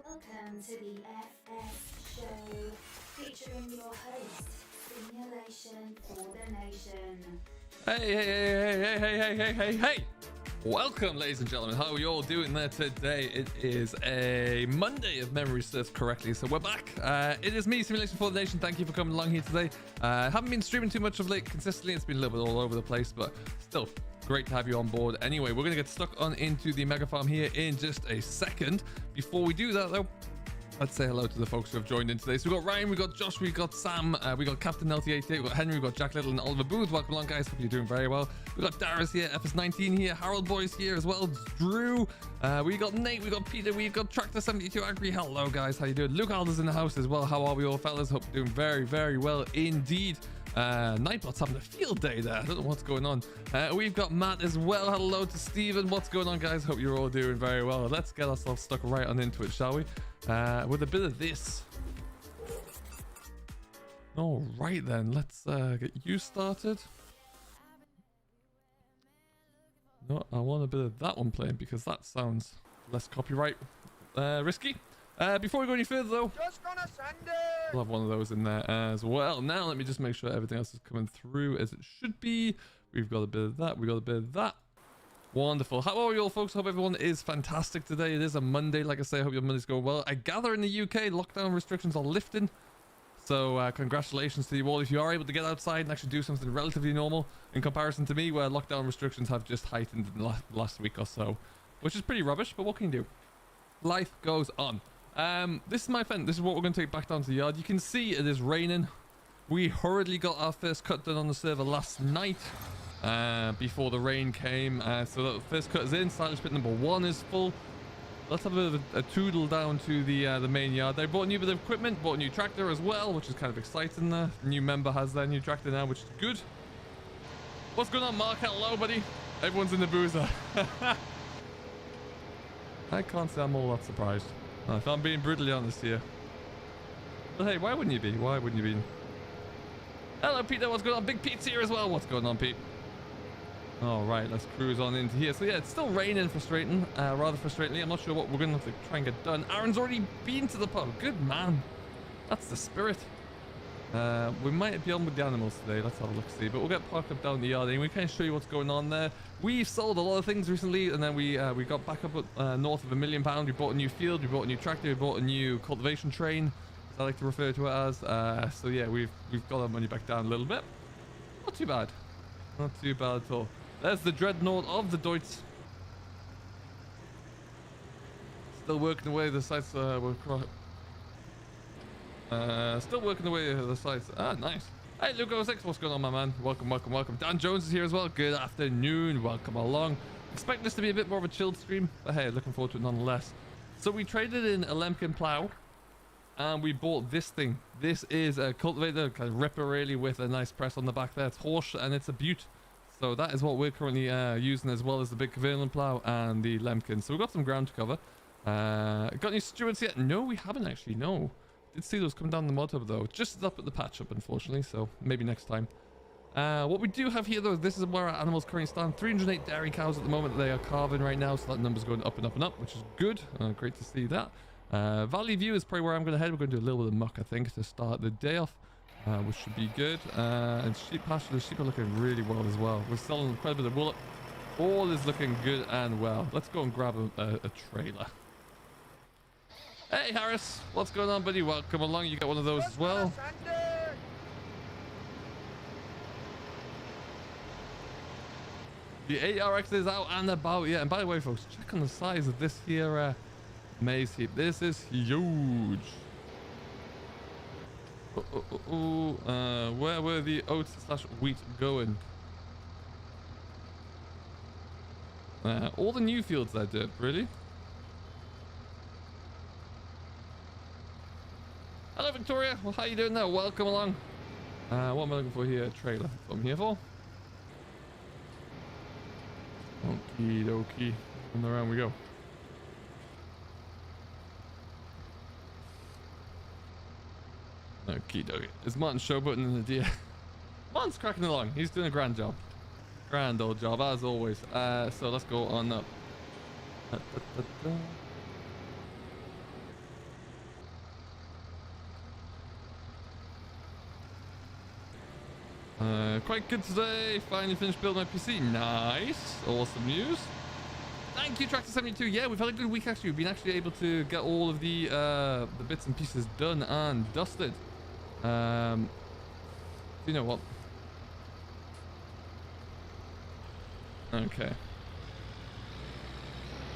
Welcome to the FS Show, featuring your host, Simulation for the Nation. Hey! Welcome, ladies and gentlemen. How are you all doing there today? It is a Monday, if memory serves correctly, so we're back. It is me, Simulation for the Nation. Thank you for coming along here today. Haven't been streaming too much of late consistently. It's been a little bit all over the place, but still great to have you on board. Anyway, we're going to get stuck on into the mega farm here in just a second. Before we do that, though, let's say hello to the folks who have joined in today. So we've got Ryan, we've got Josh, we've got Sam, we got Captain LT88, we've got Henry, we've got Jack Little and Oliver Booth. Welcome along, guys. Hope you're doing very well. We've got Darius here, FS19 here, Harold Boys here as well, Drew, we got Nate, we got Peter, we've got Tractor72 Agri. Hello, guys. How you doing? Luke Alder's in the house as well. How are we all, fellas? Hope you're doing very, very well indeed. Nightbot's having a field day there. I don't know what's going on. We've got Matt as well. Hello to Steven. What's going on, guys? Hope you're all doing very well. Let's get ourselves stuck right on into it, shall we? With a bit of this. All right, then. Let's get you started. No, I want a bit of that one playing because that sounds less copyright risky. Before we go any further, though, just gonna send it. we'll have one of those in there as well. Now, let me just make sure everything else is coming through as it should be. We've got a bit of that. We've got a bit of that. Wonderful. How are you all, folks? Hope everyone is fantastic today. It is a Monday. Like I say, I hope your Monday's going well. I gather in the UK, lockdown restrictions are lifting. So, congratulations to you all. If you are able to get outside and actually do something relatively normal in comparison to me, where lockdown restrictions have just heightened in the last week or so, which is pretty rubbish, but what can you do? Life goes on. This is my fence. This is what we're going to take back down to the yard. You can see it is raining. We hurriedly got our first cut done on the server last night before the rain came. So the first cut is in. Silage pit number 1 is full. Let's have a bit of a toodle down to the main yard. They bought a new bit of equipment, bought a new tractor as well, which is kind of exciting. The new member has their new tractor now, which is good. What's going on, Mark? Hello, buddy. Everyone's in the boozer. I can't say I'm all that surprised. If I'm being brutally honest here. But hey, why wouldn't you be? Why wouldn't you be? Hello, Peter. What's going on? Big Pete's here as well. What's going on, Pete? All right, let's cruise on into here. So yeah, it's still raining, rather frustratingly. I'm not sure what we're going to have to try and get done. Aaron's already been to the pub. Good man. That's the spirit. We might be on with the animals today. Let's have a look, see. But we'll get parked up down the yard and we can show you what's going on there. We've sold a lot of things recently, and then we got back up at north of £1 million. We bought a new field, we bought a new tractor, we bought a new cultivation train, as I like to refer to it as. So yeah, we've got our money back down a little bit. Not too bad. Not too bad at all. There's the dreadnought of the Deutz. Still working away the sites. Still working away the sites. Ah, nice. Hey, Luke06, what's going on, my man? Welcome, welcome, welcome. Dan Jones is here as well. Good afternoon. Welcome along. Expect this to be a bit more of a chilled stream, but hey, looking forward to it nonetheless. So we traded in a Lemken plow, and we bought this thing. This is a cultivator, kind of ripper really, with a nice press on the back there. It's horse, and it's a beaut. So that is what we're currently using, as well as the big Cavernan plow and the Lemken. So we've got some ground to cover. Got any stewards yet? No, we haven't actually, no. Did see those come down the mod hub though. Just up at the patch up, unfortunately, so maybe next time. What we do have here though, this is where our animals currently stand. 308 dairy cows at the moment. They are calving right now, so that number's going up and up and up, which is good. Great to see that. Valley View is probably where I'm going to head. We're going to do a little bit of muck, I think, to start the day off, which should be good. And sheep pasture, the sheep are looking really well as well. We're selling quite a bit of wool up. All is looking good and well. Let's go and grab a trailer. Hey Harris, what's going on, buddy? Welcome along. You got one of those as well. The ARX is out and about, yeah. And by the way, folks, check on the size of this here maize heap. This is huge. Where were the oats / wheat going? All the new fields I did, really? Hello, Victoria. Well, how you doing there? Welcome along. What am I looking for here? A trailer. That's what I'm here for. Okie dokie. And around we go. Okie dokie. It's Martin Showbutton in the deer. Martin's cracking along. He's doing a grand job. Grand old job, as always. So let's go on up. Quite good today. Finally finished building my PC. Nice. Awesome news. Thank you, Tractor72. Yeah, we've had a good week actually. We've been actually able to get all of the bits and pieces done and dusted. You know what? Okay.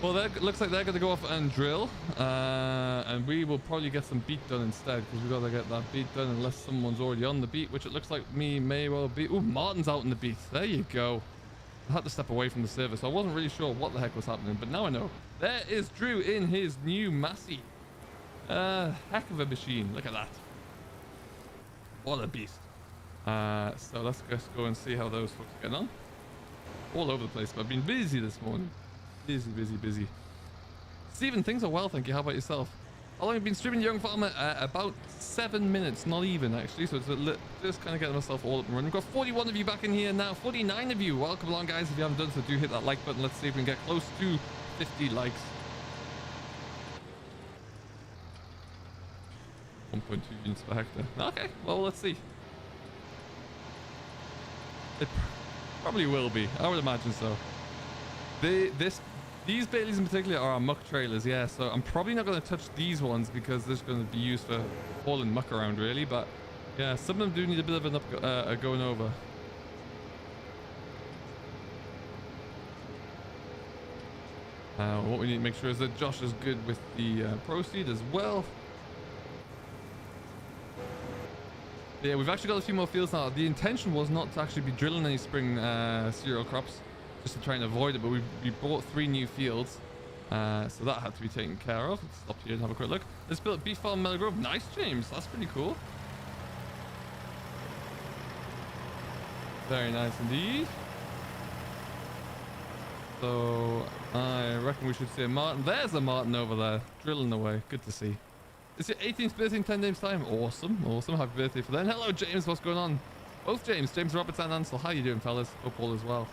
Well, that looks like they're going to go off and drill, and we will probably get some beat done instead, because we've got to get that beat done unless someone's already on the beat, which it looks like me may well be. Oh, Martin's out in the beat. There you go. I had to step away from the server, so I wasn't really sure what the heck was happening, but now I know. There is Drew in his new Massey. Heck of a machine. Look at that. What a beast. So let's just go and see how those folks are getting on. All over the place, but I've been busy this morning. Busy. Stephen, things are well, thank you. How about yourself? How long have you been streaming, Young Farmer? About 7 minutes, not even actually. So it's just kind of getting myself all up and running. We've got 41 of you back in here now. 49 of you. Welcome along, guys. If you haven't done so, do hit that like button. Let's see if we can get close to 50 likes. 1.2 units per hectare. Okay, well, let's see. It probably will be. I would imagine so. These Baileys in particular are our muck trailers, yeah, so I'm probably not going to touch these ones because they're going to be used for hauling muck around, really, but yeah, some of them do need a bit of an going over. What we need to make sure is that Josh is good with the proceed as well. Yeah, we've actually got a few more fields now. The intention was not to actually be drilling any spring cereal crops, just to try and avoid it, but we bought 3 new fields, so that had to be taken care of. Let's stop here and have a quick look. Let's build a beef farm in Mellow Grove. Nice, James. That's pretty cool. Very nice indeed. So I reckon we should see a Martin. There's a Martin over there, drilling away. Good to see. It's your 18th birthday in 10 days time. Awesome. Happy birthday for them. Hello, James. What's going on? Both James Roberts and Ansel. How you doing, fellas? Hope all is well.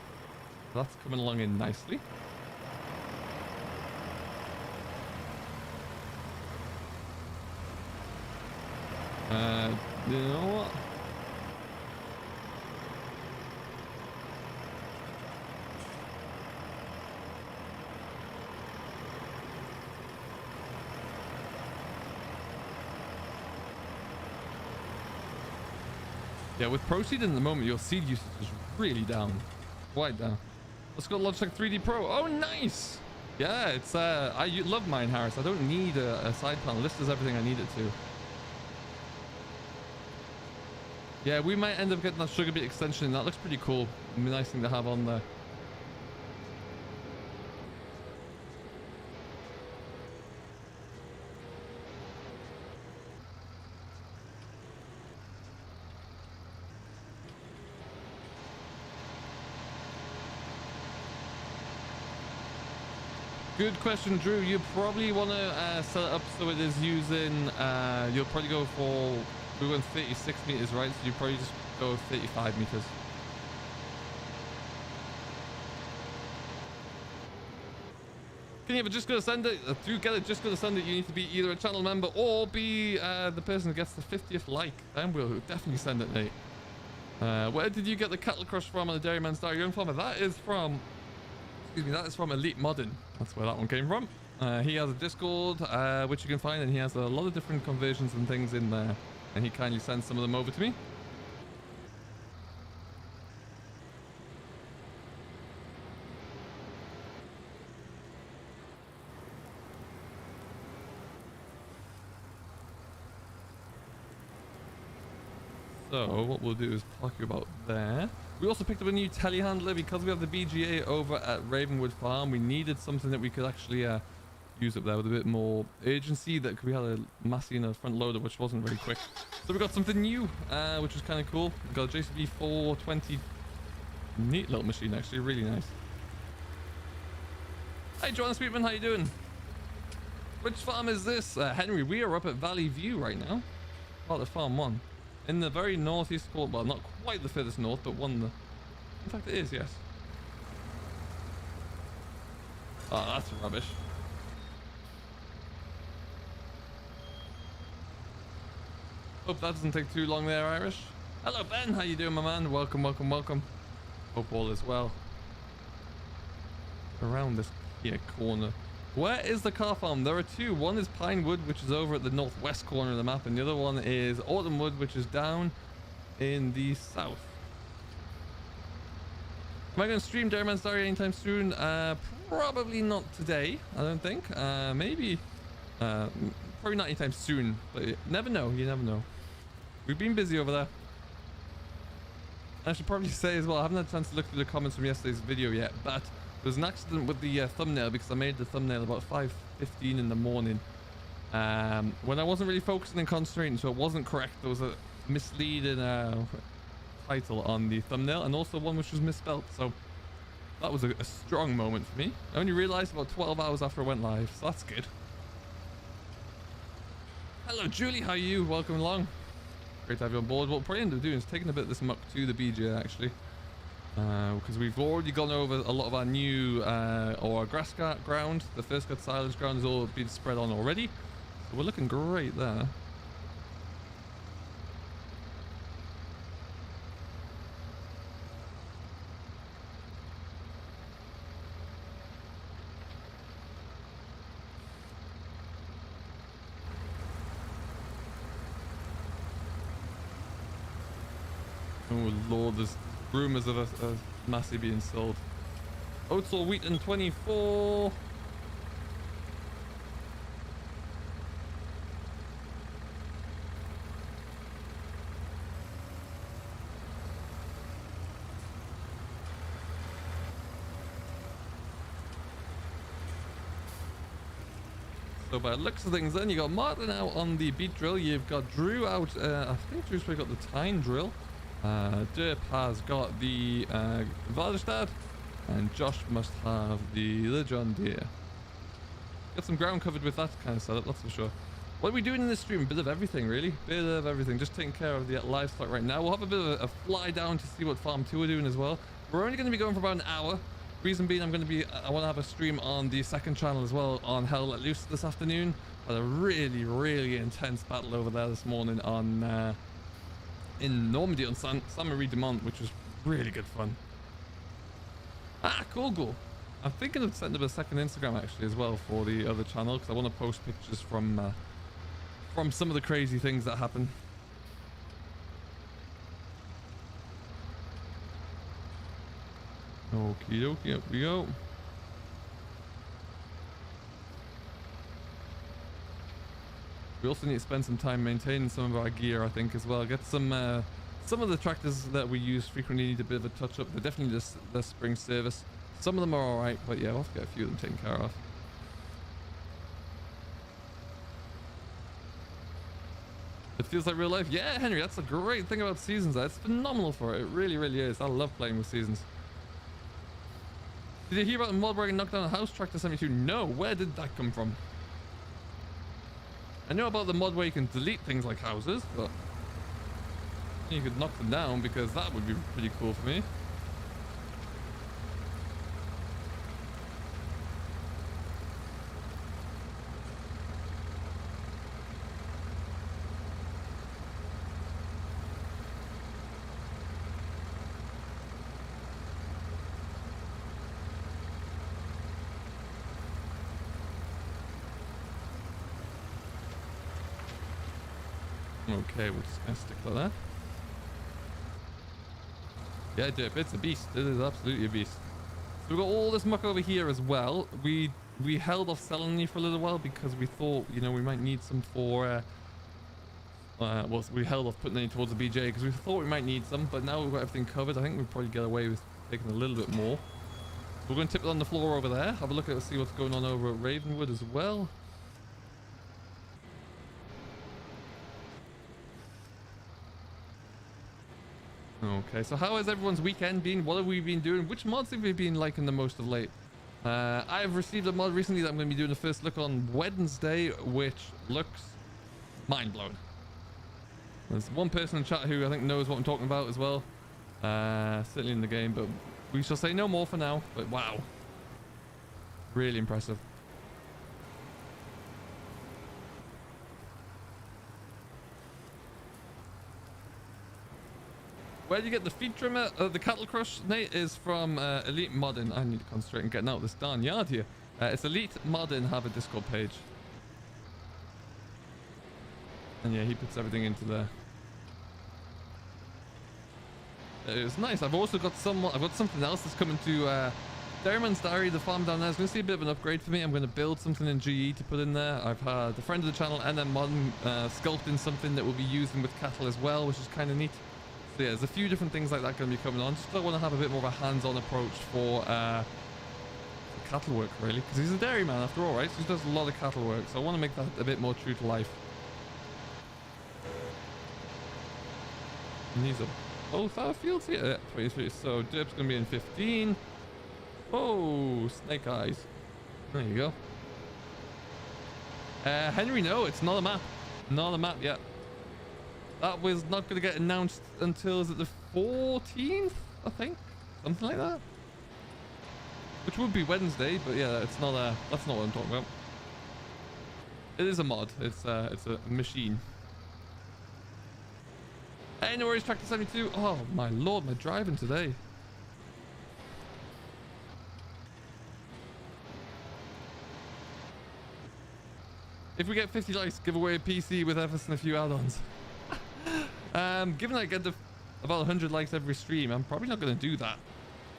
That's coming along in nicely. You know what? Yeah, with proceed in the moment, your seed usage is really down. Quite down. Let's go to Logitech 3D Pro. Oh, nice. Yeah, it's I love mine, Harris. I don't need a side panel. This does everything I need it to. Yeah, we might end up getting that sugar beet extension. That looks pretty cool. A nice thing to have on there. Good question, Drew. You probably want to set it up so it is using, you'll probably go for, we're going 36 meters, right? So you probably just go 35 meters. Can you ever just go to send it? Do get it, just go to send it. You need to be either a channel member or be the person who gets the 50th like. Then we'll definitely send it, Nate. Where did you get the cattle crush from on the Dairyman Star Young Farmer? That is from... Excuse me, that is from Elite Modding. That's where that one came from. He has a Discord, which you can find, and he has a lot of different conversions and things in there. And he kindly sends some of them over to me. So what we'll do is talk about there. We also picked up a new telehandler because we have the BGA over at Ravenwood Farm. We needed something that we could actually use up there with a bit more urgency. That we had a Massey and a front loader, which wasn't very quick. So we got something new, which was kind of cool. We got a JCB 420. Neat little machine, actually, really nice. Hey, John Sweetman, how you doing? Which farm is this? Henry, we are up at Valley View right now. Part of Farm 1. In the very northeast corner, well, not quite the furthest north, but in fact it is, yes. Oh, that's rubbish. Hope that doesn't take too long there, Irish. Hello, Ben. How you doing, my man? Welcome, welcome, welcome. Hope all is well. Around this here corner. Where is the car farm? There are two. One is Pinewood, which is over at the northwest corner of the map, and the other one is Autumnwood, which is down in the south. Am I going to stream Dairyman's Diary anytime soon? Probably not today, I don't think. Maybe. Probably not anytime soon, but you never know. You never know. We've been busy over there. I should probably say as well, I haven't had a chance to look through the comments from yesterday's video yet, but there was an accident with the thumbnail because I made the thumbnail about 5:15 in the morning. When I wasn't really focusing and concentrating, so it wasn't correct. There was a misleading title on the thumbnail, and also one which was misspelled. So that was a strong moment for me. I only realized about 12 hours after I went live, so that's good. Hello, Julie. How are you? Welcome along. Great to have you on board. What we'll probably end up doing is taking a bit of this muck to the BJ actually, because we've already gone over a lot of our new or our grass ground. The first cut silage ground has all been spread on already, so we're looking great there. Oh lord, there's rumours of a Massey being sold. Oats or wheat in 24. So by the looks of things then, you got Martin out on the beat drill, you've got Drew out, I think Drew's probably got the Tyne drill. Derp has got the Livestock, and Josh must have the John Deere. Got some ground covered with that kind of setup, that's for sure. What are we doing in this stream? A bit of everything, really. Bit of everything. Just taking care of the livestock right now. We'll have a bit of a fly down to see what Farm 2 are doing as well. We're only going to be going for about an hour. Reason being, I want to have a stream on the second channel as well on Hell Let Loose this afternoon. Had a really, really intense battle over there this morning on in Normandy on San Marie de Mont, which was really good fun. Ah, cool. I'm thinking of setting up a second Instagram actually as well for the other channel, because I want to post pictures from some of the crazy things that happen. Okie dokie, up we go. We also need to spend some time maintaining some of our gear, I think, as well. Get some of the tractors that we use frequently need a bit of a touch up. They're definitely the spring service. Some of them are alright, but yeah, we'll have to get a few of them taken care of. It feels like real life. Yeah, Henry, that's a great thing about Seasons. It's phenomenal for it. It really, really is. I love playing with Seasons. Did you hear about the mod where I can knock down a house tractor 72? No, where did that come from? I know about the mod where you can delete things like houses, but you could knock them down, because that would be pretty cool for me. Okay, we're just gonna stick to that. Yeah, Dip, it's a beast. It is absolutely a beast. So we've got all this muck over here as well. We held off selling any for a little while because we thought, you know, we might need some for well, we held off putting any towards the BJ because we thought we might need some, but now we've got everything covered. I think we'll probably get away with taking a little bit more. We're going to tip it on the floor over there, have a look at it, see what's going on over at Ravenwood as well. Okay, so how has everyone's weekend been? What have we been doing? Which mods have we been liking the most of late? I've received a mod recently that I'm going to be doing a first look on Wednesday, which looks mind-blowing. There's one person in chat who I think knows what I'm talking about as well. Certainly in the game, but we shall say no more for now. But wow. Really impressive. Where do you get the feed trimmer? The cattle crush, Nate, is from Elite Modern. I need to concentrate on getting out of this darn yard here. It's Elite Modern have a Discord page. And yeah, he puts everything into there. It's nice. I've also got something else that's coming to Dairyman's Diary, the farm down there. It's going to see a bit of an upgrade for me. I'm going to build something in GE to put in there. I've had a friend of the channel, NM Modern, sculpting something that we'll be using with cattle as well, which is kind of neat. So yeah, there's a few different things like that going to be coming on. Just want to have a bit more of a hands-on approach for cattle work, really, because he's a dairyman after all, right? So he does a lot of cattle work. So I want to make that a bit more true to life. And these are both our fields here. Yeah, 23. So Dirt's going to be in 15. Oh, snake eyes. There you go. Henry, no, it's not a map. Not a map yet. That was not going to get announced until, is it the 14th, I think? Something like that. Which would be Wednesday, but yeah, it's not that's not what I'm talking about. It is a mod. It's a machine. Hey, no worries, Tractor 72. Oh my lord, my driving today. If we get 50 likes, give away a PC with Everest and a few add-ons. Given I get about 100 likes every stream, I'm probably not going to do that.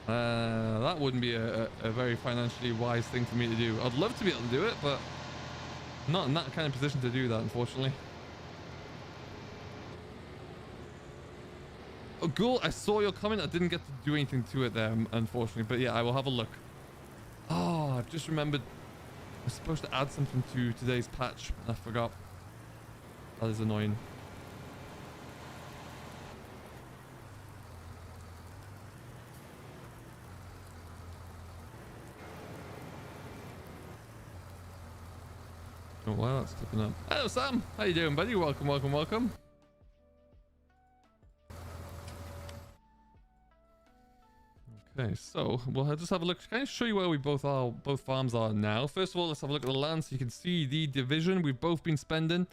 That wouldn't be a very financially wise thing for me to do. I'd love to be able to do it, but I'm not in that kind of position to do that, unfortunately. Oh, Ghoul, I saw your comment. I didn't get to do anything to it there, unfortunately. But yeah, I will have a look. Oh, I've just remembered. I was supposed to add something to today's patch. I forgot. That is annoying. Oh, wow, that's clipping up. Hello, Sam. How you doing, buddy? Welcome, welcome, welcome. Okay, so we'll just have a look. Can I show you where we both farms are now? First of all, let's have a look at the land so you can see the division we've both been spending,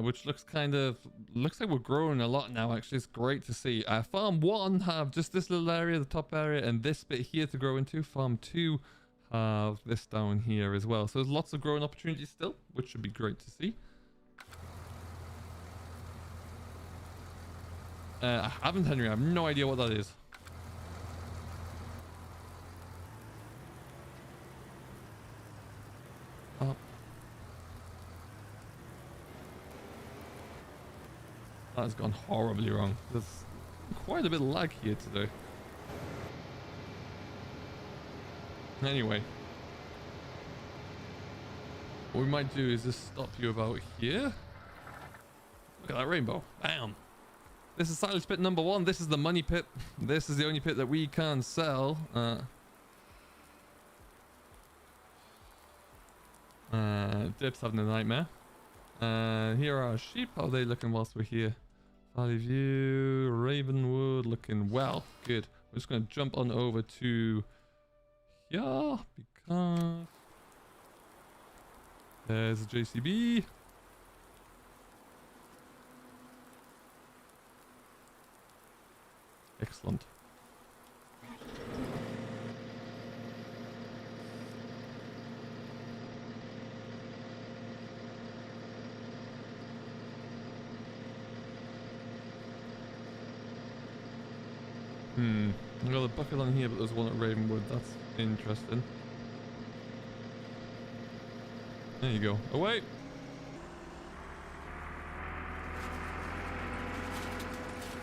which looks like we're growing a lot now. Actually, it's great to see. Farm 1 have just this little area, the top area, and this bit here to grow into. Farm 2 have this down here as well. So there's lots of growing opportunities still, which should be great to see. I haven't, Henry. I have no idea what that is. That has gone horribly wrong. There's quite a bit of lag here today. Anyway, what we might do is just stop you about here. Look at that rainbow. Bam. This is silage pit number 1. This is the money pit. This is the only pit that we can sell. Dip's having a nightmare. Here are our sheep. How are they looking whilst we're here? Valley View, Ravenwood, looking well. Good. We're just going to jump on over to here because there's a JCB. Excellent. I got a bucket on here, but there's one at Ravenwood. That's interesting. There you go. Away!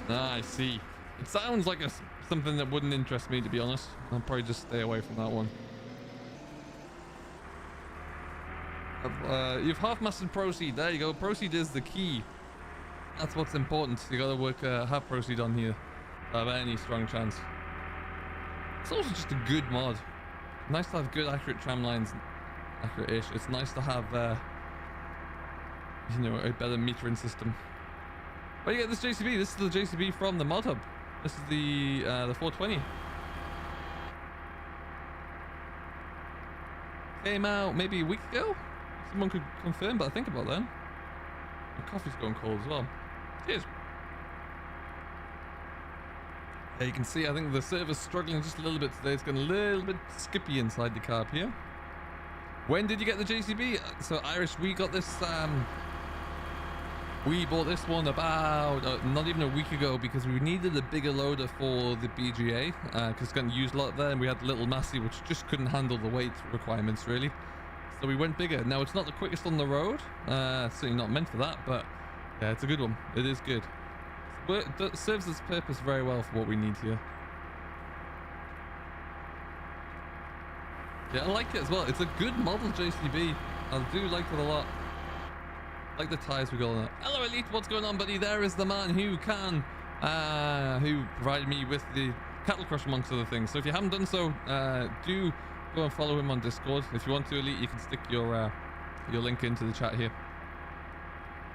Ah, I see. It sounds like something that wouldn't interest me, to be honest. I'll probably just stay away from that one. You've half-mastered Proceed. There you go. Proceed is the key. That's what's important. You gotta work, have Proceed on here. Have any strong chance. It's also just a good mod. Nice to have good, accurate tram lines. Accurate-ish. It's nice to have, you know, a better metering system. But you get this JCB. This is the JCB from the mod hub. This is the 420. Came out maybe a week ago. Someone could confirm, but I think about that. My coffee's going cold as well. Cheers. Yeah, you can see, I think the server's struggling just a little bit today. It's getting a little bit skippy inside the carb here. When did you get the JCB? So Irish, we got this, we bought this one about not even a week ago because we needed a bigger loader for the BGA because it's getting used a lot there, and we had little Massey which just couldn't handle the weight requirements really. So we went bigger. Now it's not the quickest on the road, certainly not meant for that, but yeah, it's a good one. It is good. It serves its purpose very well for what we need here. Yeah, I like it as well. It's a good model JCB. I do like it a lot. Like the tires we got on it. Hello Elite, what's going on, buddy? There is the man who who provided me with the cattle crush amongst other things. So if you haven't done so, do go and follow him on Discord. If you want to, Elite, you can stick your link into the chat here.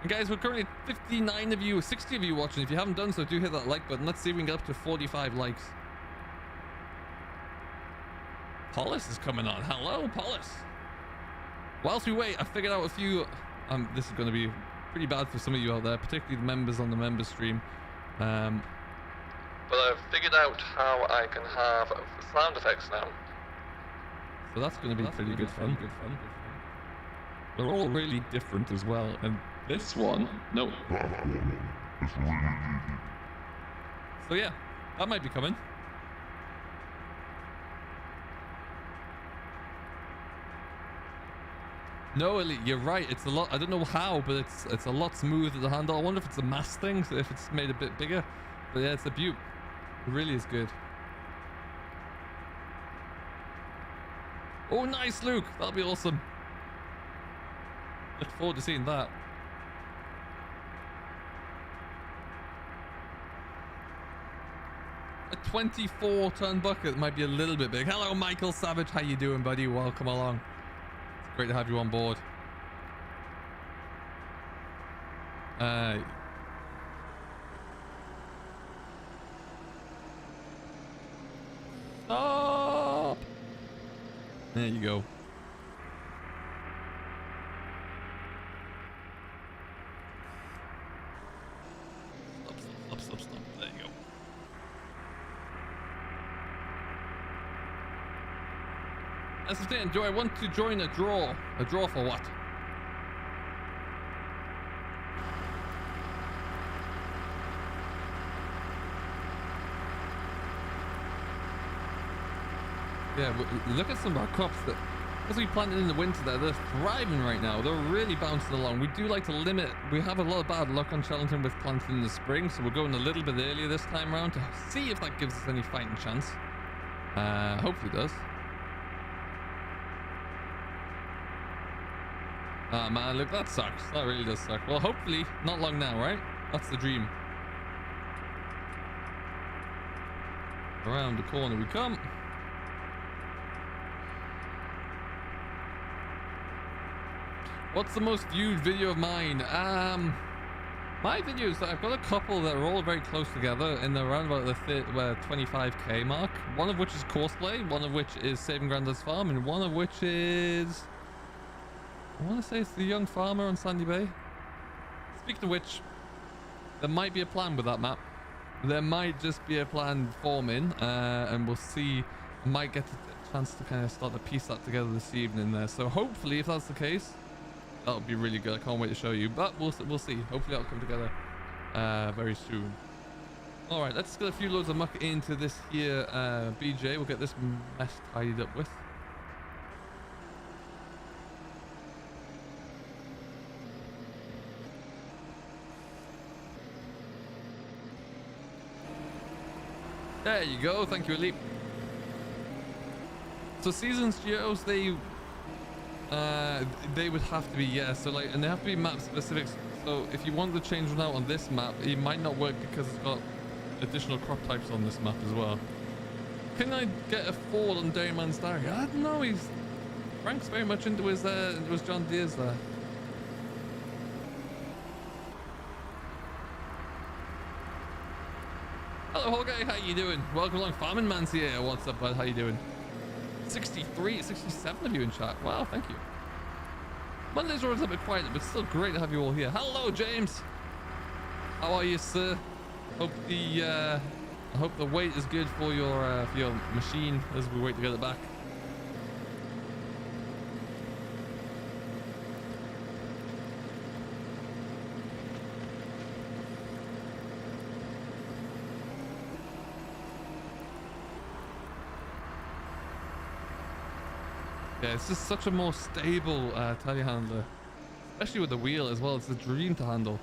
And guys, we're currently 59 of you, 60 of you watching. If you haven't done so, do hit that like button. Let's see if we can get up to 45 likes. Polis is coming on. Hello, Polis. Whilst we wait, I figured out a few. This is going to be pretty bad for some of you out there, particularly the members on the members stream. But I've figured out how I can have sound effects now. So that's going to be pretty good fun. They're all really different as well. And this one, no. So yeah, that might be coming. No, Elite, you're right. It's a lot. I don't know how, but it's a lot smoother to handle. I wonder if it's a mass thing, so if it's made a bit bigger. But yeah, it's a beaut. It really is good. Oh, nice, Luke. That'll be awesome. Look forward to seeing that. A 24-ton bucket might be a little bit big. Hello, Michael Savage. How you doing, buddy? Welcome along. Great to have you on board. Stop! There you go. Stop. There you go. Assistant, do I want to join a draw? A draw for what? Yeah, look at some of our crops that, as we planted in the winter there, they're thriving right now. They're really bouncing along. We do like to limit. We have a lot of bad luck on Chellington with planting in the spring, so we're going a little bit earlier this time around to see if that gives us any fighting chance. Hopefully it does. Ah, man, look, that sucks. That really does suck. Well, hopefully not long now, right? That's the dream. Around the corner we come. What's the most viewed video of mine? My videos, I've got a couple that are all very close together and they're around about the 25k mark. One of which is Courseplay, one of which is Saving Grandad's Farm, and one of which is... I want to say it's the Young Farmer on Sandy Bay. Speaking of which, there might be a plan with that map. There might just be a plan forming, and we'll see. I might get a chance to kind of start to piece that together this evening there. So hopefully, if that's the case, that'll be really good. I can't wait to show you, but we'll see. Hopefully that'll come together very soon. All right, let's get a few loads of muck into this here BJ. We'll get this mess tidied up with. There you go. Thank you, Elite. So seasons geos, they would have to be, yeah. So like, and they have to be map specific. So if you want to change one out on this map, it might not work because it's got additional crop types on this map as well. Can I get a Ford on Dairyman's Diary? I don't know. Frank's very much into his John Deere's there. Hello, Holger, how you doing? Welcome along, Farming Man's here. What's up, bud? How you doing? 63, 67 of you in chat. Wow, thank you. Mondays are always a bit quieter, but still great to have you all here. Hello, James. How are you, sir? Hope the I hope the weight is good for your machine as we wait to get it back. Yeah, it's just such a more stable telehandler, especially with the wheel as well. It's a dream to handle.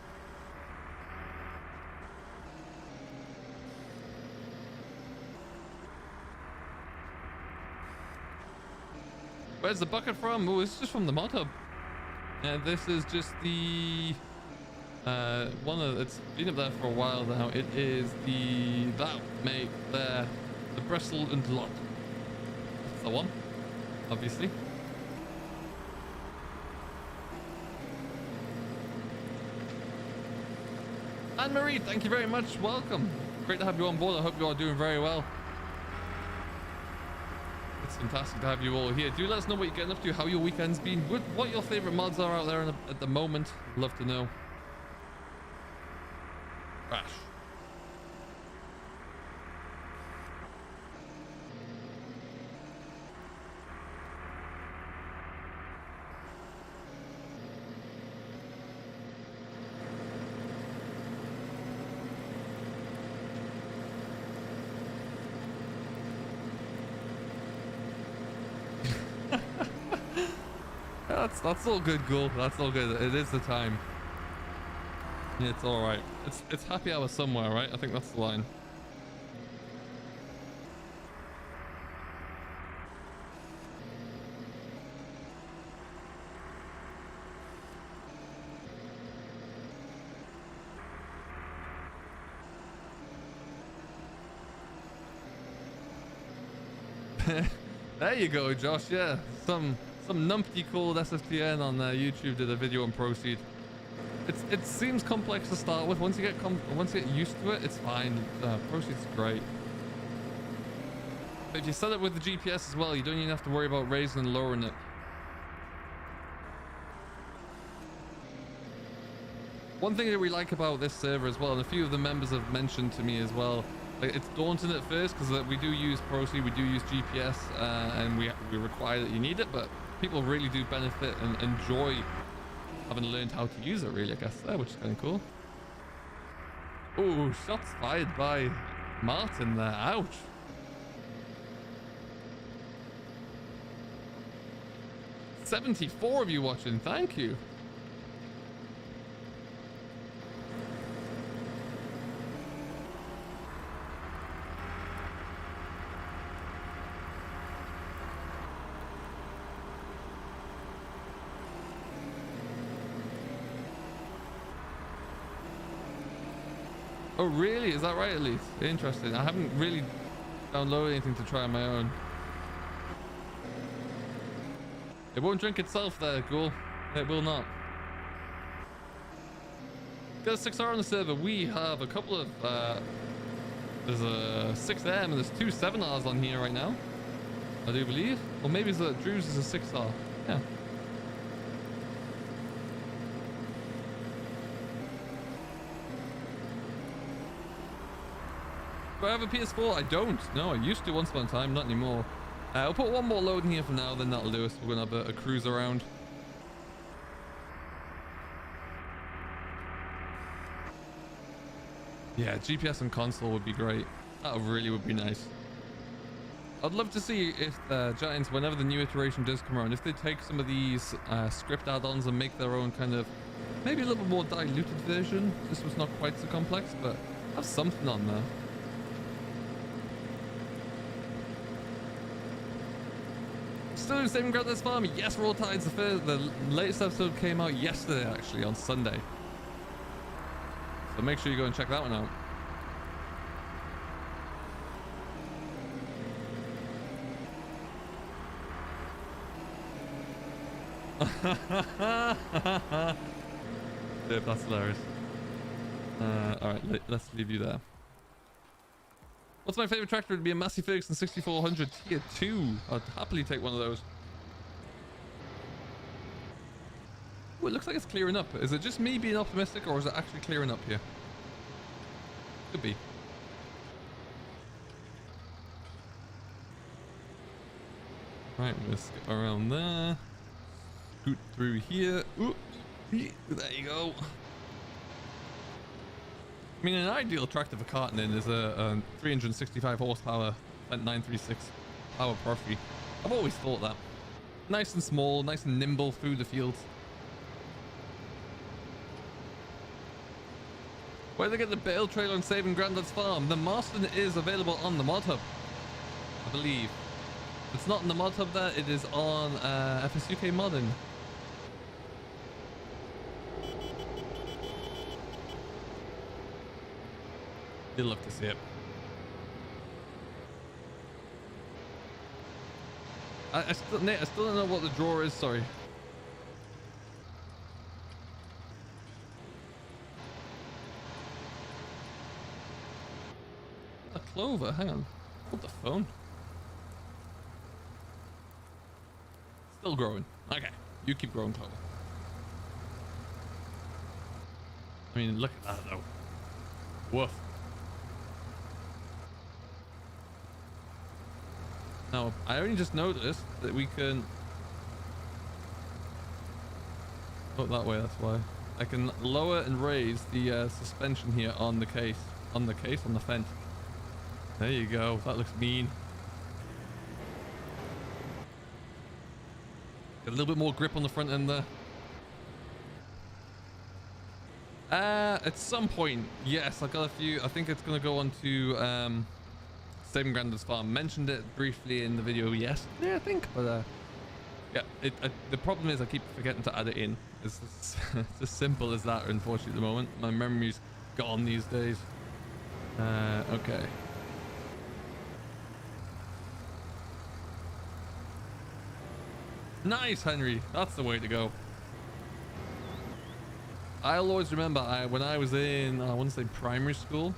Where's the bucket from? Oh, it's just from the mod hub. This is just the one of, it's been up there for a while now. It is that make there, the Bristle and Lot. That's the one, obviously. Anne-Marie, thank you very much. Welcome. Great to have you on board. I hope you are doing very well. It's fantastic to have you all here. Do let us know what you're getting up to, how your weekend's been, what your favorite mods are out there at the moment. Love to know. Crash. That's all good, Ghoul. That's all good. It is the time. It's all right. It's happy hour somewhere, right? I think that's the line. There you go, Josh. Yeah, some numpty called SFTN on YouTube did a video on Proceed. It seems complex to start with. Once you get used to it, it's fine. Proceed's great. But if you set it with the GPS as well, you don't even have to worry about raising and lowering it. One thing that we like about this server as well, and a few of the members have mentioned to me as well, like, it's daunting at first because we do use Proceed, we do use GPS, and we require that you need it, but people really do benefit and enjoy having learned how to use it, really, I guess, there, which is kind of cool. Oh, shots fired by Martin there. Ouch. $74 of you watching. Thank you. Oh really? Is that right, at least? Interesting. I haven't really downloaded anything to try on my own. It won't drink itself there, Ghoul. It will not. Got a 6R on the server. We have a couple of there's a 6M and there's two 7Rs on here right now, I do believe. Or maybe it's Drew's is a 6R. Yeah. Do I have a PS4? I don't. No, I used to once upon a time, not anymore. I'll put one more load in here for now, then that'll do us. We're going to have a cruise around. Yeah, GPS and console would be great. That really would be nice. I'd love to see if Giants, whenever the new iteration does come around, if they take some of these script add-ons and make their own kind of, maybe a little bit more diluted version. This was not quite so complex, but have something on there. Still doing saving ground this farm? Yes, Roll Tides. The latest episode came out yesterday, actually, on Sunday. So make sure you go and check that one out. Dude, that's hilarious. Alright, let's leave you there. What's my favorite tractor? It'd be a Massey Ferguson 6400 Tier 2. I'd happily take one of those. Oh, it looks like it's clearing up. Is it just me being optimistic, or is it actually clearing up here? Could be. Right, we'll skip around there. Scoot through here. Ooh, there you go. I mean, an ideal tractor for carting in is a 365 horsepower at 936 power Profi. I've always thought that. Nice and small, nice and nimble through the fields. Where they get the bale trailer and saving Grandad's farm? The Marston is available on the mod hub, I believe. If it's not in the mod hub there, it is on FSUK modding. You'd love to see it. Nate, I still don't know what the drawer is, sorry. A clover, hang on. Hold the phone. Still growing. Okay, you keep growing, clover. I mean, look at that though. Woof. Now, I only just noticed that we can... Oh, that way, that's why. I can lower and raise the suspension here on the case. On the fence. There you go. That looks mean. Get a little bit more grip on the front end there. At some point, yes, I got a few. I think it's going to go on to... Saving Grandad's farm. Mentioned it briefly in the video yesterday, I think, but yeah, the problem is I keep forgetting to add it in. It's as simple as that, unfortunately, at the moment. My memory's gone these days. Okay. Nice, Henry. That's the way to go. I'll always remember when I was in, I want to say primary school,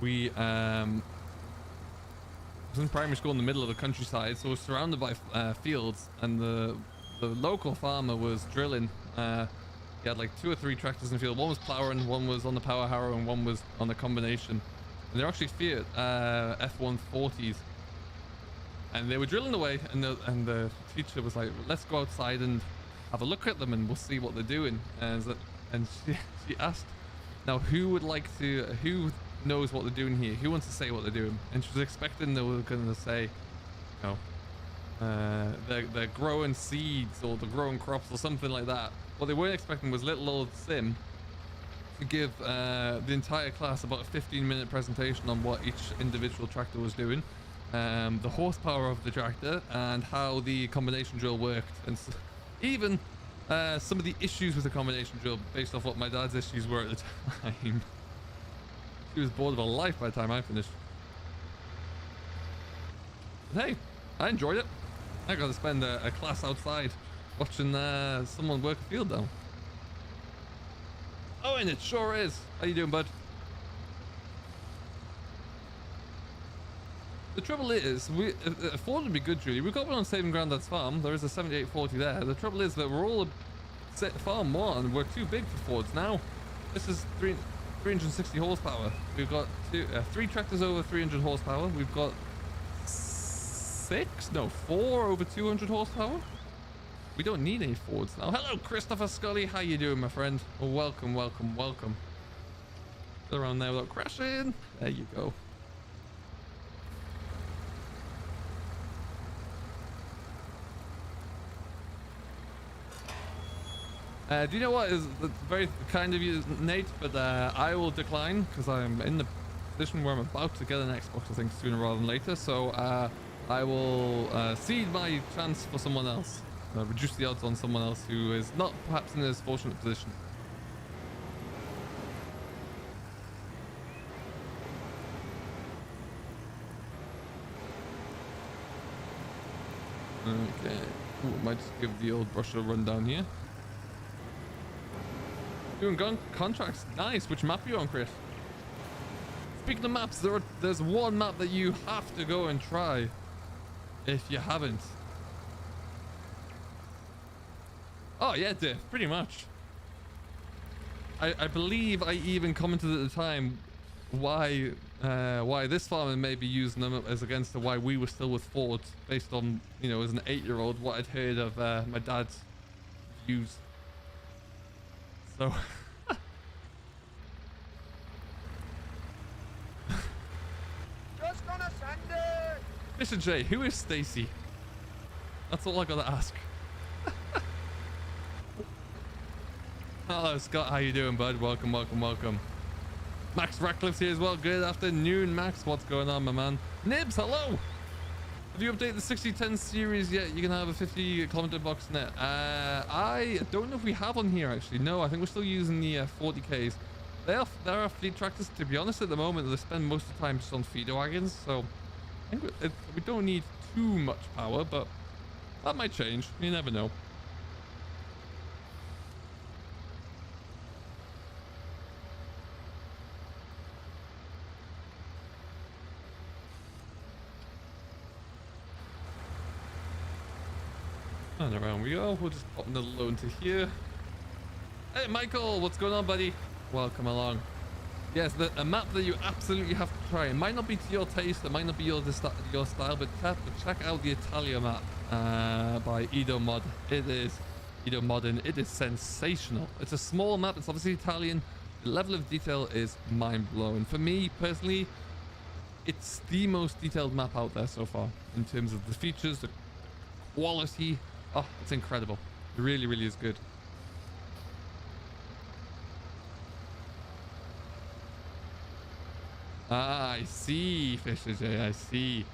we I was in primary school in the middle of the countryside, so we're surrounded by fields, and the local farmer was drilling. He had like 2 or 3 tractors in the field. One was plowing, one was on the power harrow, and one was on the combination. And they're actually Fiat F-140s, and they were drilling away. And the teacher was like, "Let's go outside and have a look at them, and we'll see what they're doing." And she asked, "Now, who knows what they're doing here? Who wants to say what they're doing?" And she was expecting they were going to say, you know, they're growing seeds or they're growing crops or something like that. What they weren't expecting was little old Sim to give the entire class about a 15-minute presentation on what each individual tractor was doing, the horsepower of the tractor, and how the combination drill worked, and even some of the issues with the combination drill based off what my dad's issues were at the time. She was bored of her life by the time I finished. But hey, I enjoyed it. I got to spend a class outside watching someone work a field down. Oh, and it sure is. How you doing, bud? The trouble is, Ford would be good, Julie. We've got one on Saving Grandad's farm. There is a 7840 there. The trouble is that we're all farm 1. We're too big for Fords now. This is 360 horsepower. We've got 3 tractors over 300 horsepower. We've got 4 over 200 horsepower. We don't need any Fords now. Hello, Christopher Scully. How you doing, my friend? Well, welcome, welcome, welcome. Get around there without crashing. There you go. Do you know what is very kind of you, Nate? But I will decline because I'm in the position where I'm about to get an Xbox, I think, sooner rather than later. So I will cede my chance for someone else. Reduce the odds on someone else who is not perhaps in as fortunate position. Okay. Ooh, might just give the old brusher a run down here. Doing contracts. Nice. Which map are you on, Chris? Speaking of maps, there's one map that you have to go and try if you haven't. Oh yeah, Diff, pretty much. I believe I even commented at the time, why this farmer may be using them as against the why we were still with Ford, based on, you know, as an 8-year-old, what I'd heard of my dad's views. So Just gonna send it. Mr. J, who is Stacy? That's all I gotta ask. Hello Scott, how you doing, bud? Welcome, welcome, welcome. Max Ratcliffe's here as well. Good afternoon, Max. What's going on, my man? Nibs, hello. Have you updated the 6010 series yet? You can have a 50-kilometer box net. I don't know if we have on here actually. No, I think we're still using the 40Ks. There are fleet tractors. To be honest, at the moment they spend most of the time just on feeder wagons, so I think we don't need too much power, but that might change. You never know. And around we go. We'll just pop another load into here. Hey, Michael, what's going on, buddy? Welcome along. Yes, a map that you absolutely have to try. It might not be to your taste, it might not be your style, but check out the Italia map by Edo Mod. It is Edo Modern. It is sensational. It's a small map. It's obviously Italian. The level of detail is mind-blowing. For me, personally, it's the most detailed map out there so far in terms of the features, the quality. Oh, it's incredible. It really, really is good. Ah, I see, Fisher J, I see.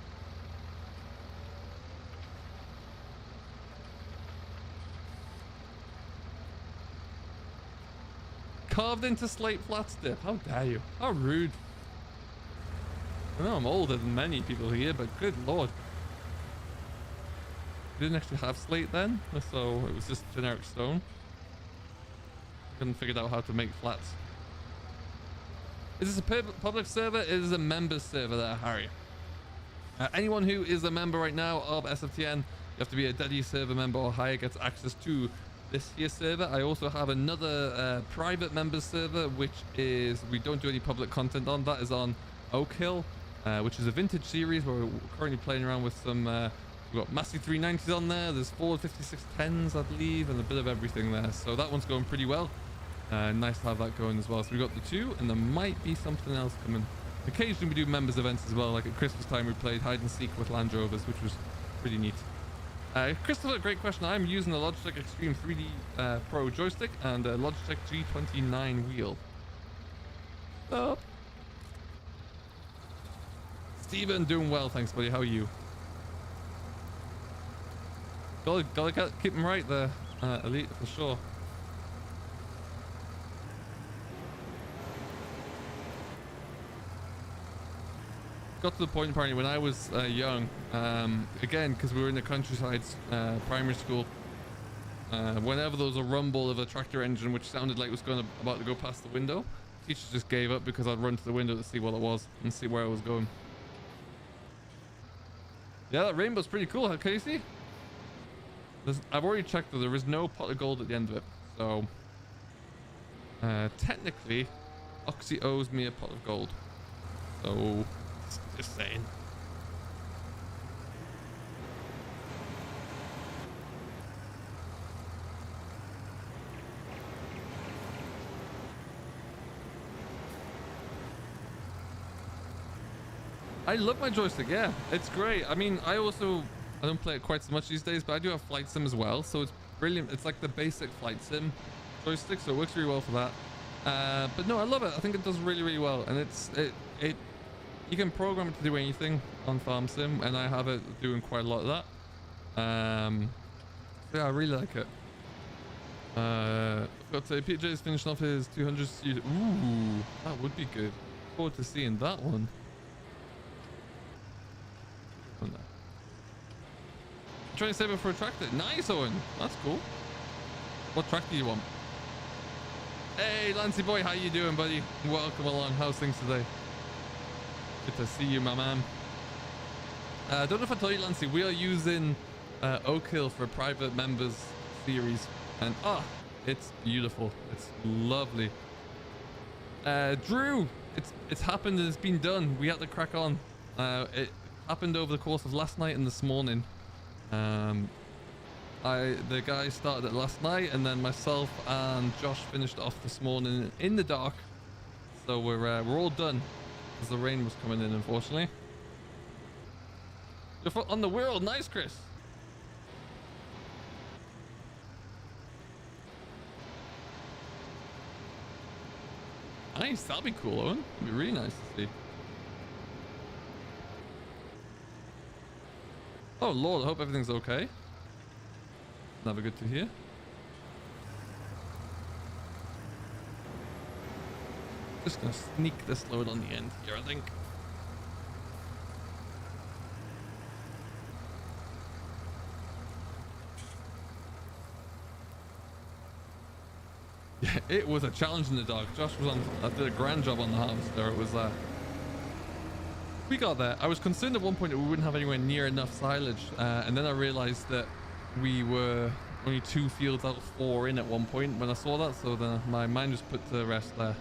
Carved into slate flat step. How dare you? How rude. I know I'm older than many people here, but good lord. Didn't actually have slate then, so it was just generic stone. Couldn't figure out how to make flats. Is this a public server? It is a members server there, Harry. Anyone who is a member right now of SFTN, you have to be a Daddy server member or higher, gets access to this here server. I also have another private members server, which is, we don't do any public content on. That is on Oak Hill, which is a vintage series where we're currently playing around with some, we've got Massey 390s on there. There's Ford 5610s, I believe, and a bit of everything there. So that one's going pretty well. Nice to have that going as well. So we got the two, and there might be something else coming. Occasionally we do members events as well. Like at Christmas time we played hide and seek with Land Rovers, which was pretty neat. Christopher, great question. I'm using the Logitech Extreme 3D Pro joystick and a Logitech G29 wheel. Up. Steven, doing well, thanks buddy. How are you? Gotta keep him right there, Elite, for sure. Got to the point apparently when I was young, again because we were in the countryside, primary school, whenever there was a rumble of a tractor engine which sounded like it was about to go past the window, teachers just gave up because I'd run to the window to see what it was and see where I was going. Yeah, that rainbow's pretty cool, huh, Casey? I've already checked that there is no pot of gold at the end of it, so technically Oxy owes me a pot of gold, so just saying. I love my joystick, yeah, it's great. I mean, I don't play it quite so much these days, but I do have flight sim as well, so it's brilliant. It's like the basic flight sim joystick, so it works really well for that. But no, I love it. I think it does really, really well, and you can program it to do anything on Farm Sim, and I have it doing quite a lot of that. Yeah, I really like it. I've got to say, PJ's finishing off his 200 student. Ooh, that would be good. Look forward to seeing that one. Trying to save it for a tractor. Nice, Owen. That's cool. What tractor do you want? Hey, Lancey boy, how you doing, buddy? Welcome along. How's things today? Good to see you, my man. I don't know if I told you, Lancey, we are using Oak Hill for a private members series, and it's beautiful. It's lovely. Drew, it's happened and it's been done. We had to crack on. It happened over the course of last night and this morning. The guy started it last night, and then myself and Josh finished off this morning in the dark. So we're all done, because the rain was coming in, unfortunately. Your foot on the wheel, nice, Chris. Nice, that'll be cool, Owen. It'll be really nice to see. Oh Lord, I hope everything's okay. Never good to hear. Just gonna sneak this load on the end here, I think. Yeah, it was a challenge in the dark. Josh was did a grand job on the harvester. It was we got there. I was concerned at one point that we wouldn't have anywhere near enough silage, and then I realized that we were only 2 fields out of 4 in at one point when I saw that, so then my mind was put to rest there.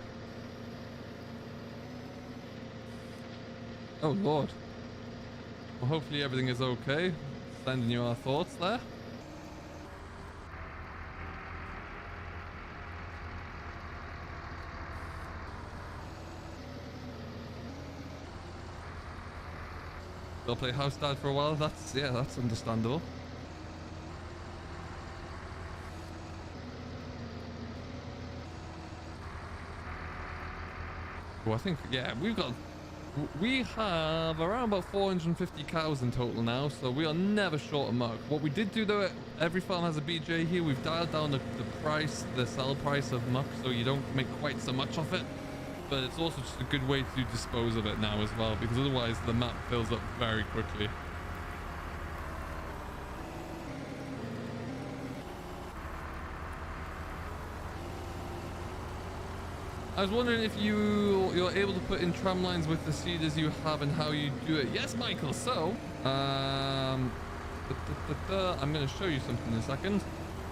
Oh Lord. Well, hopefully everything is okay. Sending you our thoughts there. They'll play house dad for a while. That's understandable. Well, I think, yeah, we have around about 450 cows in total now, so we are never short of muck. What we did do though, every farm has a BJ here. We've dialed down the sell price of muck, so you don't make quite so much of it. But it's also just a good way to dispose of it now as well, because otherwise the map fills up very quickly. I was wondering if you're able to put in tram lines with the seeders you have and how you do it. Yes, Michael. So, I'm going to show you something in a second.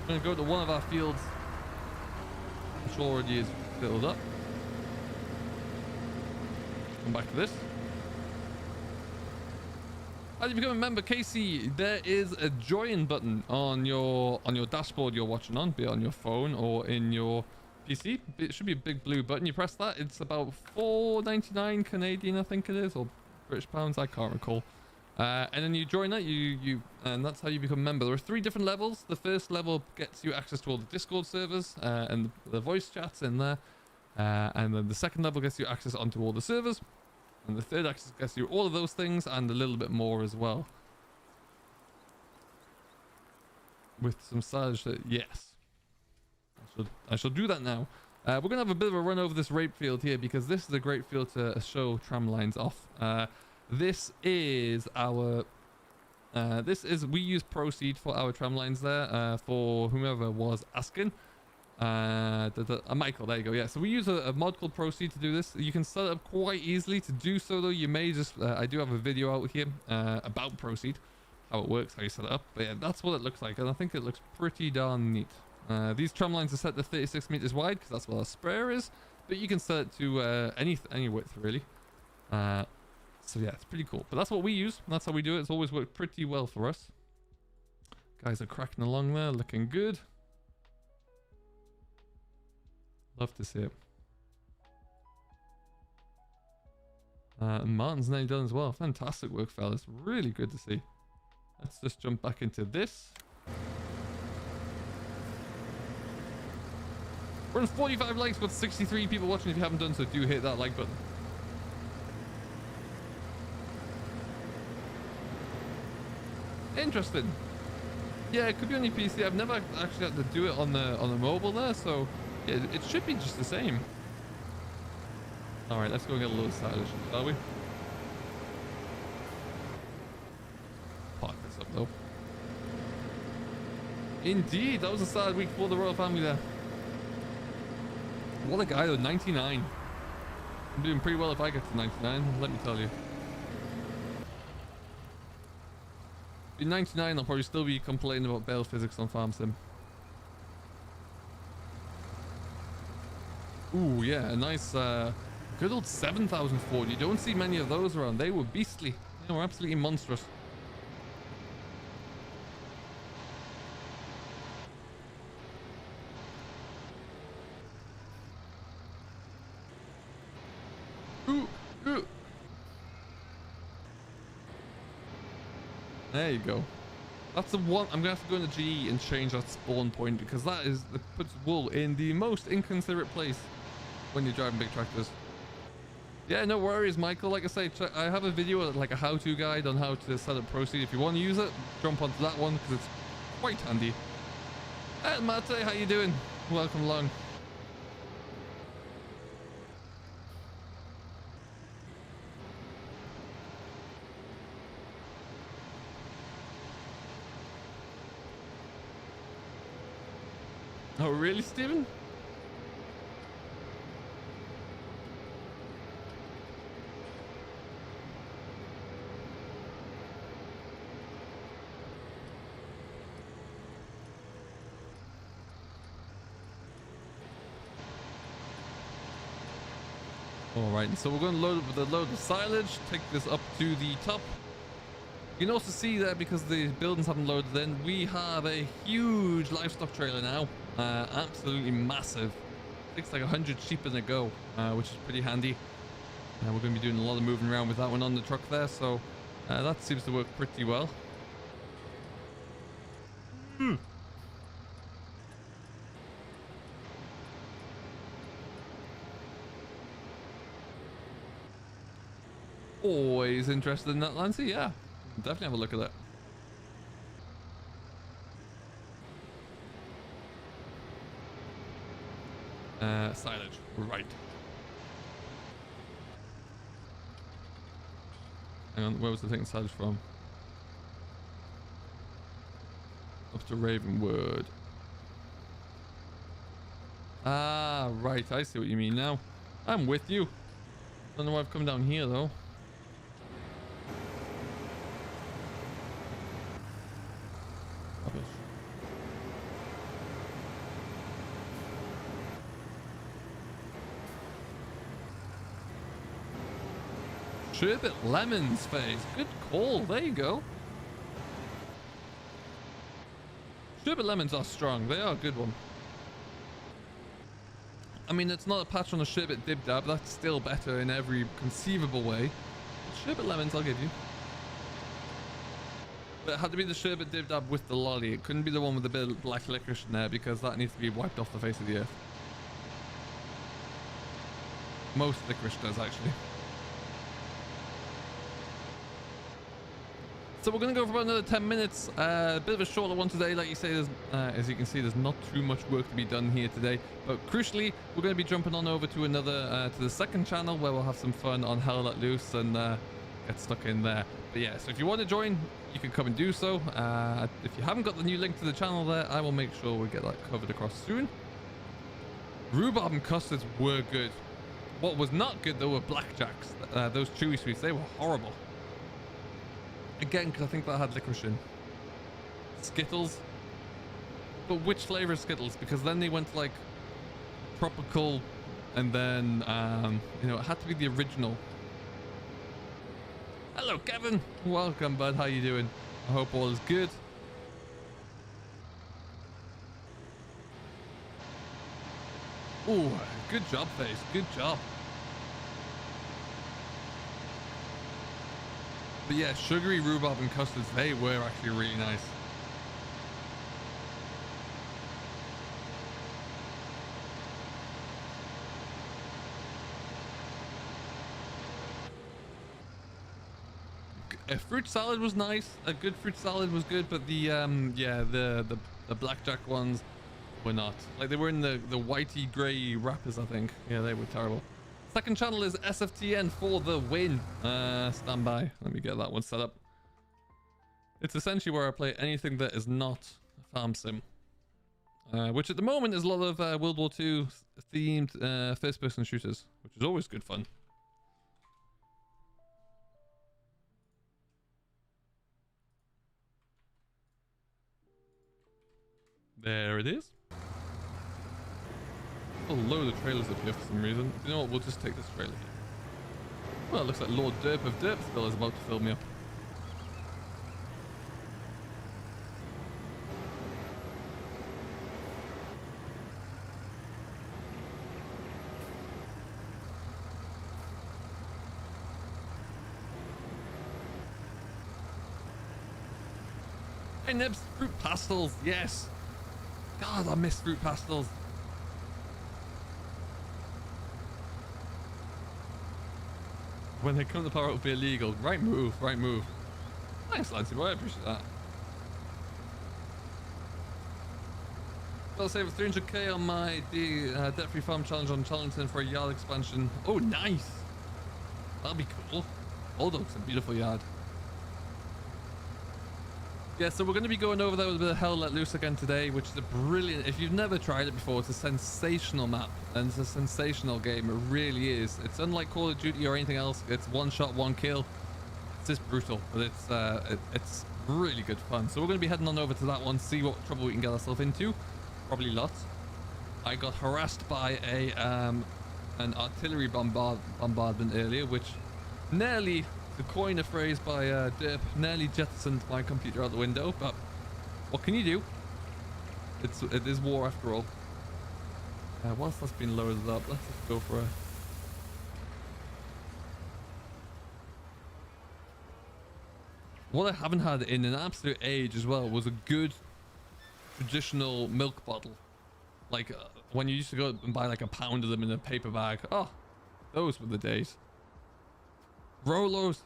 I'm going to go to one of our fields, which already is filled up. Come back to this. As you become a member, Casey, there is a join button on your dashboard you're watching on, be it on your phone or in your PC. It should be a big blue button. You press that. It's about $4.99 Canadian, I think it is, or British pounds. I can't recall. And then you join that. And that's how you become a member. There are 3 different levels. The first level gets you access to all the Discord servers and the voice chats in there. And then the second level gets you access onto all the servers. And the third access gets you all of those things and a little bit more as well. With some silage that, yes. I shall do that now. We're going to have a bit of a run over this rape field here, because this is a great field to show tram lines off. This is our... we use Proceed for our tram lines there, for whomever was asking. Michael, there you go. Yeah, so we use a mod called Proceed to do this. You can set it up quite easily. To do so though, you may just I do have a video out here about Proceed, how it works, how you set it up. But yeah, that's what it looks like, and I think it looks pretty darn neat. These tram lines are set to 36 meters wide because that's what our sprayer is, but you can set it to any width really. So yeah, it's pretty cool. But that's what we use. That's how we do it. It's always worked pretty well for us. Guys are cracking along there, looking good. Love to see it. And Martin's nearly done as well. Fantastic work, fellas. Really good to see. Let's just jump back into this. We're on 45 likes, got 63 people watching. If you haven't done so, do hit that like button. Interesting. Yeah, it could be on your PC. I've never actually had to do it on the mobile there, so yeah, it should be just the same. All right, let's go get a little silage, shall we? Park this up though. Indeed, that was a sad week for the royal family there. What a guy though, 99. I'm doing pretty well if I get to 99, let me tell you. Be 99, I'll probably still be complaining about bale physics on Farm Sim. Ooh, yeah, a nice Good old 7000 Ford. You don't see many of those around. They were beastly. They were absolutely monstrous. Ooh, ooh. There you go. That's the one. I'm gonna have to go into G and change that spawn point, because that puts wool in the most inconsiderate place when you're driving big tractors. Yeah, no worries, Michael. Like I say, I have a video, like a how-to guide on how to set up Proceed. If you want to use it, jump onto that one because it's quite handy. Hey, Mate, how you doing? Welcome along. Oh, really, Steven? All right, so we're going to load up with a load of silage, take this up to the top. You can also see there, because the buildings haven't loaded in, we have a huge livestock trailer now. Absolutely massive. Takes like 100 sheep in a go, which is pretty handy. We're going to be doing a lot of moving around with that one on the truck there, so that seems to work pretty well. Always interested in that, Lancy? Yeah, definitely have a look at that. Silage, right. Hang on, where was the thing silage from? Up to Ravenwood. Ah, right, I see what you mean now. I'm with you. Don't know why I've come down here though. Rubbish. Sherbet lemons phase. Good call. There you go. Sherbet lemons are strong. They are a good one. I mean, it's not a patch on the sherbet dib dab. That's still better in every conceivable way. Sherbet lemons, I'll give you. But it had to be the sherbet dib dab with the lolly. It couldn't be the one with the bit of black licorice in there, because that needs to be wiped off the face of the earth. Most licorice does, actually. So we're going to go for about another 10 minutes. A bit of a shorter one today. Like you say, as you can see, there's not too much work to be done here today. But crucially, we're going to be jumping on over to another, to the second channel, where we'll have some fun on Hell Let Loose and get stuck in there. But yeah, so if you want to join, you can come and do so. If you haven't got the new link to the channel there, I will make sure we get that covered across soon. Rhubarb and custards were good. What was not good, though, were blackjacks. Those chewy sweets, they were horrible. Again, because I think that had licorice in. Skittles. But which flavor of Skittles? Because then they went like tropical, and then, you know, it had to be the original. Hello, Kevin. Welcome, bud. How you doing? I hope all is good. Ooh, good job, Face. Good job. But yeah, sugary rhubarb and custards, they were actually really nice. A fruit salad was nice. A good fruit salad was good, but the yeah, the blackjack ones were not. Like, they were in the whitey grey wrappers, I think. Yeah, they were terrible. Second channel is SFTN for the win. Stand by. Let me get that one set up. It's essentially where I play anything that is not a farm sim. Which at the moment is a lot of World War II themed first-person shooters, which is always good fun. There it is. A load of trailers up here for some reason. You know what? We'll just take this trailer here. Well, it looks like Lord Derp of Derpsville is about to fill me up. Hey Nibs, fruit pastels, yes. God, I miss fruit pastels. When they come to power, it will be illegal. Right move, right move. Thanks, Lancy boy, I appreciate that. I'll save 300k on my debt-free farm challenge on Chellington for a yard expansion. Oh, nice. That'll be cool. Oh, that's a beautiful yard. Yeah, so we're going to be going over that with a bit of Hell Let Loose again today, which is a brilliant... If you've never tried it before, it's a sensational map, and it's a sensational game. It really is. It's unlike Call of Duty or anything else. It's one shot, one kill. It's just brutal, but it's really good fun. So we're going to be heading on over to that one, see what trouble we can get ourselves into. Probably lots. I got harassed by an artillery bombardment earlier, which nearly... To coin a phrase by Derp, nearly jettisoned my computer out the window, but what can you do? It is war after all. Whilst that's been loaded up, let's just go for a... What I haven't had in an absolute age as well was a good traditional milk bottle. Like when you used to go and buy like a pound of them in a paper bag. Oh, those were the days. Rolos.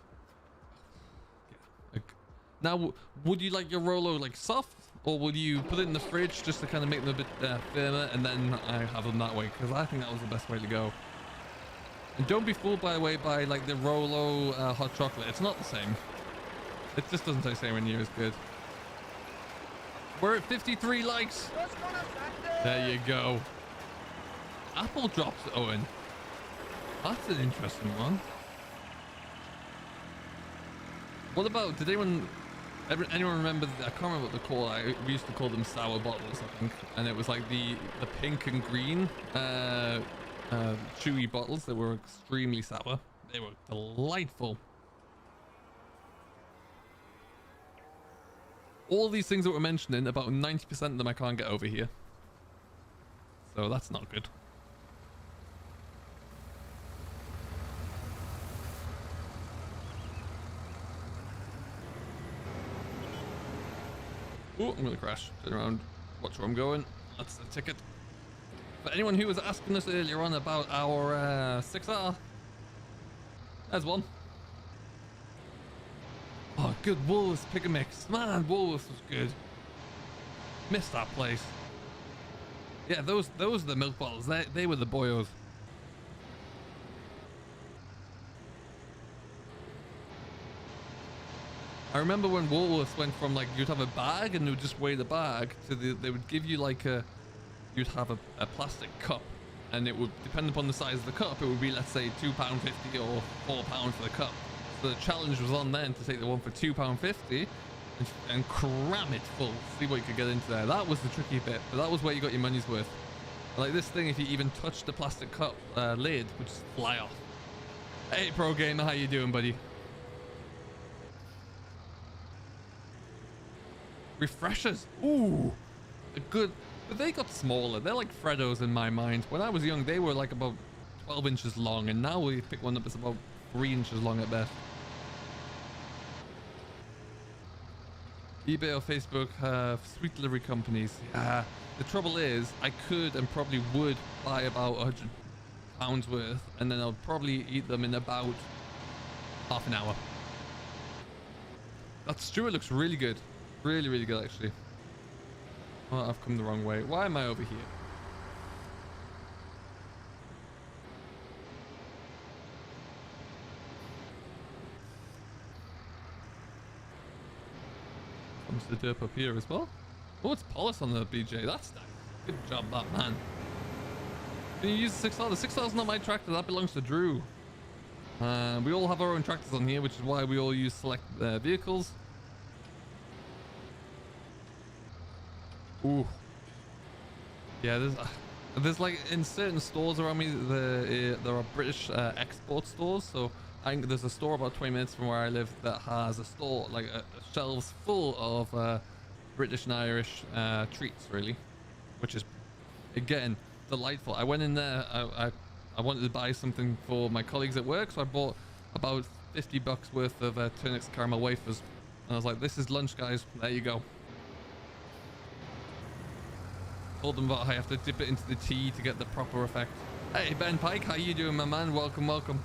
Now, would you like your Rolo like soft, or would you put it in the fridge just to kind of make them a bit firmer, and then have them that way? Because I think that was the best way to go. And don't be fooled, by the way, by like the Rolo hot chocolate. It's not the same. It just doesn't taste anywhere near as good. We're at 53 likes. There you go. Apple drops, Owen. That's an interesting one. What about, did anyone remember, I can't remember what they're called, we used to call them sour bottles, I think, and it was like the pink and green chewy bottles that were extremely sour. They were delightful. All these things that we're mentioning, about 90% of them I can't get over here. So that's not good. Oh, I'm gonna crash. Turn around. Watch where I'm going. That's the ticket. For anyone who was asking us earlier on about our 6R, there's one. Oh, good Wolves pick a mix. Man, Wolves was good. Missed that place. Yeah, those are the milk bottles. They were the boyos. I remember when Woolworths went from like you'd have a bag and they would just weigh the bag to they would give you like you'd have a plastic cup, and it would, depend upon the size of the cup, it would be, let's say, £2.50 or £4 for the cup. So the challenge was on then to take the one for £2.50 and cram it full, see what you could get into there. That was the tricky bit, but that was where you got your money's worth. Like this thing, if you even touch the plastic cup lid, would just fly off. Hey Pro Gamer, how you doing, buddy? Refreshers, ooh, a good, but they got smaller. They're like Freddos in my mind. When I was young, they were like about 12 inches long, and now we pick one up that's about 3 inches long at best. eBay or Facebook have sweet delivery companies. Yeah, the trouble is, I could and probably would buy about £100 worth, and then I'll probably eat them in about half an hour. That stew looks really good. Really, really good, actually. Oh, I've come the wrong way. Why am I over here? Comes the derp up here as well. Oh, it's Polis on the BJ. That's nice. Good job, that man. Can you use the 6R? The 6R is not my tractor. That belongs to Drew. We all have our own tractors on here, which is why we all use select vehicles. Ooh. Yeah, there's like in certain stores around me, there are British export stores. So I think there's a store about 20 minutes from where I live that has a store, like shelves full of British and Irish treats, really, which is, again, delightful. I went in there, I wanted to buy something for my colleagues at work, so I bought about $50 worth of Turnix caramel wafers. And I was like, this is lunch, guys. There you go. Told them about how I have to dip it into the tea to get the proper effect. Hey, Ben Pike, how you doing, my man? Welcome, welcome.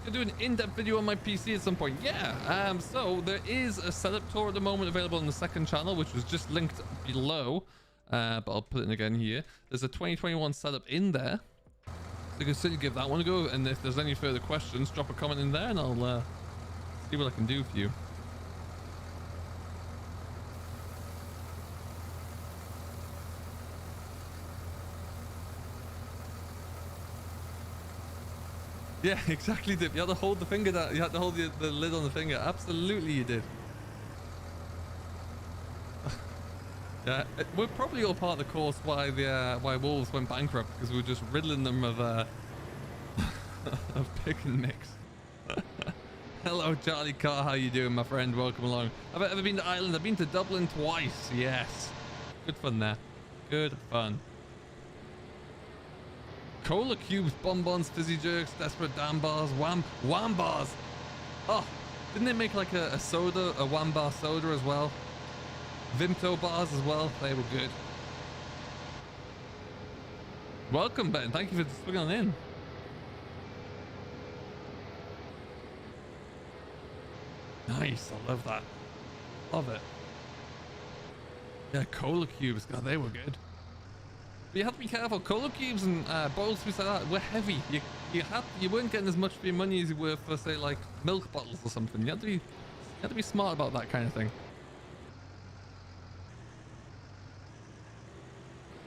I'll do an in-depth video on my PC at some point. Yeah, so there is a setup tour at the moment available on the second channel, which was just linked below. But I'll put it in again here. There's a 2021 setup in there. So you can still give that one a go. And if there's any further questions, drop a comment in there and I'll see what I can do for you. Yeah, exactly, Dip. You had to hold the finger down. You had to hold the lid on the finger. Absolutely, you did. Yeah, we're probably all part of the course why why Wolves went bankrupt, because we were just riddling them of of pick and mix. Hello, Charlie Carr. How you doing, my friend? Welcome along. Have I ever been to Ireland? I've been to Dublin twice. Yes, good fun there. Good fun. Cola cubes, bonbons, fizzy jerks, desperate damn bars, wham bars. Oh, didn't they make like a soda, a wham bar soda as well? Vimto bars as well. They were good. Welcome, Ben. Thank you for swinging on in. Nice. I love that. Love it. Yeah, cola cubes. God, they were good. But you have to be careful. Cola cubes and boiled sweets like that were heavy. You weren't getting as much for your money as you were for, say, like milk bottles or something. You had to be smart about that kind of thing.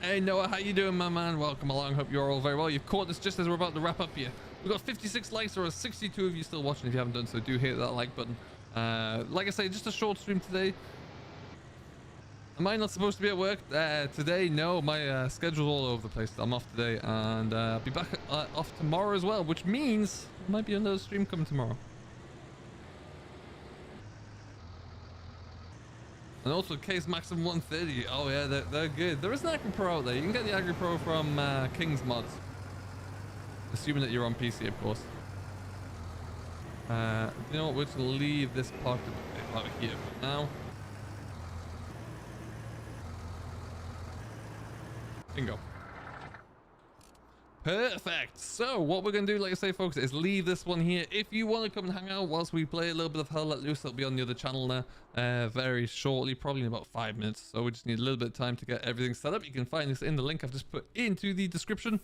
Hey Noah, how you doing, my man? Welcome along. Hope you're all very well. You've caught us just as we're about to wrap up here. We've got 56 likes. There are 62 of you still watching. If you haven't done so, do hit that like button. Like I say, just a short stream today. Am I not supposed to be at work today? No, my schedule's all over the place. I'm off today, and I'll be back off tomorrow as well, which means there might be another stream coming tomorrow. And also case maximum 130. Oh yeah, they're good. There is an Agri Pro out there. You can get the Agri Pro from King's Mods, assuming that you're on PC, of course. You know what? We'll just leave this parked out here for now. Bingo. Perfect. So what we're going to do, like I say, folks, is leave this one here. If you want to come and hang out whilst we play a little bit of Hell Let Loose, that'll be on the other channel now very shortly, probably in about 5 minutes. So we just need a little bit of time to get everything set up. You can find this in the link I've just put into the description.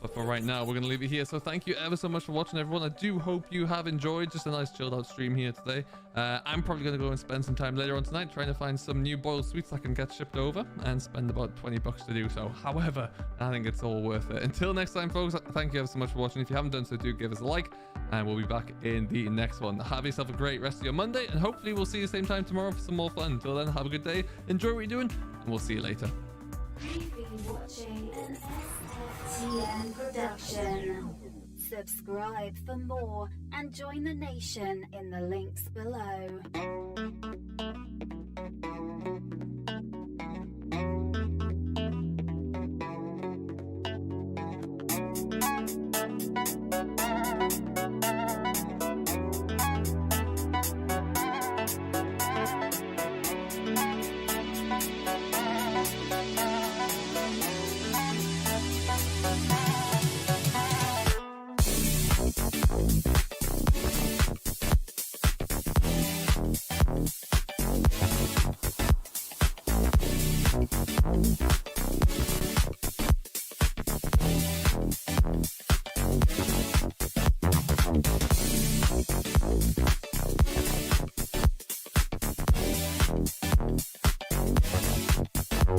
But for right now, we're going to leave it here. So thank you ever so much for watching, everyone. I do hope you have enjoyed just a nice chilled out stream here today. I'm probably going to go and spend some time later on tonight trying to find some new boiled sweets that can get shipped over and spend about $20 to do so. However, I think it's all worth it. Until next time, folks, thank you ever so much for watching. If you haven't done so, do give us a like, and we'll be back in the next one. Have yourself a great rest of your Monday, and hopefully we'll see you same time tomorrow for some more fun. Until then, have a good day, enjoy what you're doing, and we'll see you later. You've been watching an SFTN production. Subscribe for more and join the nation in the links below.